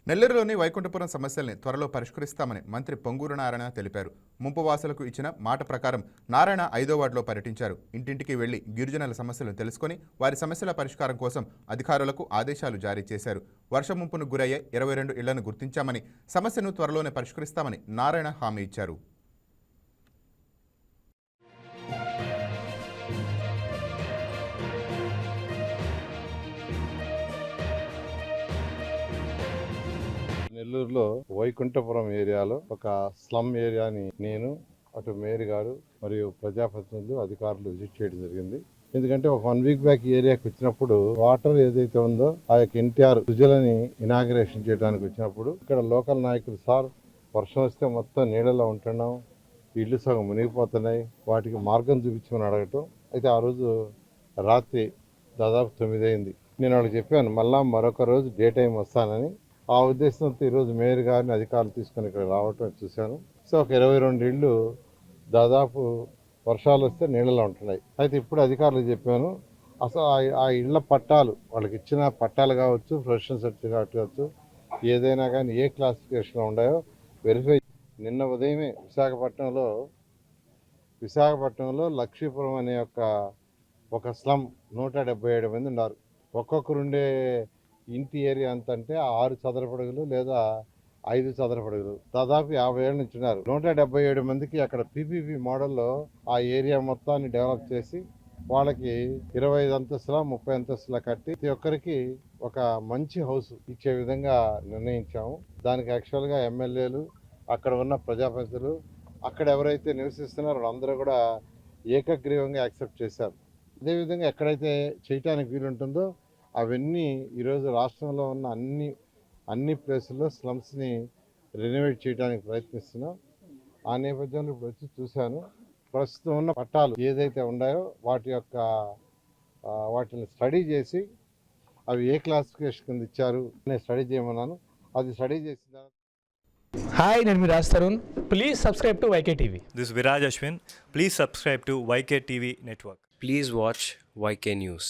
నెల్లూరులోని వైకుంఠపురం సమస్యల్ని త్వరలో పరిష్కరిస్తామని మంత్రి పొంగూరు నారాయణ తెలిపారు. ముంపు వాసులకు ఇచ్చిన మాట ప్రకారం నారాయణ 5వ వార్డులో పర్యటించారు. ఇంటింటికి వెళ్లి గిరిజనుల సమస్యలను తెలుసుకుని వారి సమస్యల పరిష్కారం కోసం అధికారులకు ఆదేశాలు జారీ చేశారు. వర్ష ముంపును గురయ్యే 22 ఇళ్లను గుర్తించామని, సమస్యను త్వరలోనే పరిష్కరిస్తామని నారాయణ హామీ ఇచ్చారు. నెల్లూరులో వైకుంఠపురం ఏరియాలో ఒక స్లమ్ ఏరియాని నేను, అటు మేయర్ గారు మరియు ప్రజాప్రతినిధులు, అధికారులు విజిట్ చేయడం జరిగింది. ఎందుకంటే ఒక 1 వీక్ బ్యాక్ ఏరియాకి వచ్చినప్పుడు వాటర్ ఏదైతే ఉందో ఆ యొక్క ఎన్టీఆర్ సుజలని ఇనాగ్రేషన్ చేయడానికి వచ్చినప్పుడు ఇక్కడ లోకల్ నాయకులు, సార్ వర్షం వస్తే మొత్తం నీళ్ళలో ఉంటున్నాం, ఇల్లు సగం మునిగిపోతున్నాయి, వాటికి మార్గం చూపించమని అడగటం. అయితే ఆ రోజు రాత్రి దాదాపు 9 అయింది. నేను వాళ్ళకి చెప్పాను మళ్ళా మరొక రోజు డే టైం వస్తానని. ఆ ఉద్దేశంతో ఈరోజు మేయర్ గారిని అధికారులు తీసుకొని ఇక్కడ రావటం చూశాను. సో ఒక 22 ఇళ్ళు దాదాపు వర్షాలు వస్తే నీళ్ళలో ఉంటున్నాయి. అయితే ఇప్పుడు అధికారులకు చెప్పాను, అసలు ఆ ఇళ్ల పట్టాలు వాళ్ళకి ఇచ్చిన పట్టాలు కావచ్చు, ప్రొఫెషనల్ సర్టిఫికేట్ కావచ్చు, ఏదైనా కానీ ఏ క్లాసిఫికేషన్లో ఉన్నాయో వెరిఫై. నిన్న ఉదయమే విశాఖపట్నంలో లక్ష్మీపురం అనే ఒక స్లమ్ 177 మంది ఉన్నారు. ఒక్కొక్కరుండే ఇంటి ఏరియా ఎంత అంటే 6 చదరపడుగులు లేదా 5 చదరపడుగులు, దాదాపు 50 ఏళ్ళ నుంచి ఉన్నారు. 177 మందికి అక్కడ పీపీపీ మోడల్లో ఆ ఏరియా మొత్తాన్ని డెవలప్ చేసి వాళ్ళకి 25 అంతస్తుల 30 అంతస్తుల కట్టి ప్రతి ఒక్కరికి ఒక మంచి హౌస్ ఇచ్చే విధంగా నిర్ణయించాము. దానికి యాక్చువల్గా ఎమ్మెల్యేలు, అక్కడ ఉన్న ప్రజాప్రతినిధులు, అక్కడ ఎవరైతే నివసిస్తున్నారో వాళ్ళందరూ కూడా ఏకగ్రీవంగా యాక్సెప్ట్ చేశారు. అదేవిధంగా ఎక్కడైతే చేయటానికి వీలుంటుందో అవన్నీ ఈరోజు రాష్ట్రంలో ఉన్న అన్ని ప్లేసుల్లో స్లమ్స్ని రెనోవేట్ చేయడానికి ప్రయత్నిస్తున్నాం. ఆ నేపథ్యంలో ఇప్పుడు వచ్చి చూశాను. ప్రస్తుతం ఉన్న పట్టాలు ఏదైతే ఉన్నాయో వాటిని స్టడీ చేసి అవి ఏ క్లాసిఫికేషన్ కింద ఇచ్చారు నేను స్టడీ చేయమన్నాను. అది స్టడీ చేసిన Hi, నేను మీ Raj Tarun. Please subscribe to YK TV. This is Viraj Ashwin. Please subscribe to YK TV Network. Please watch YK News.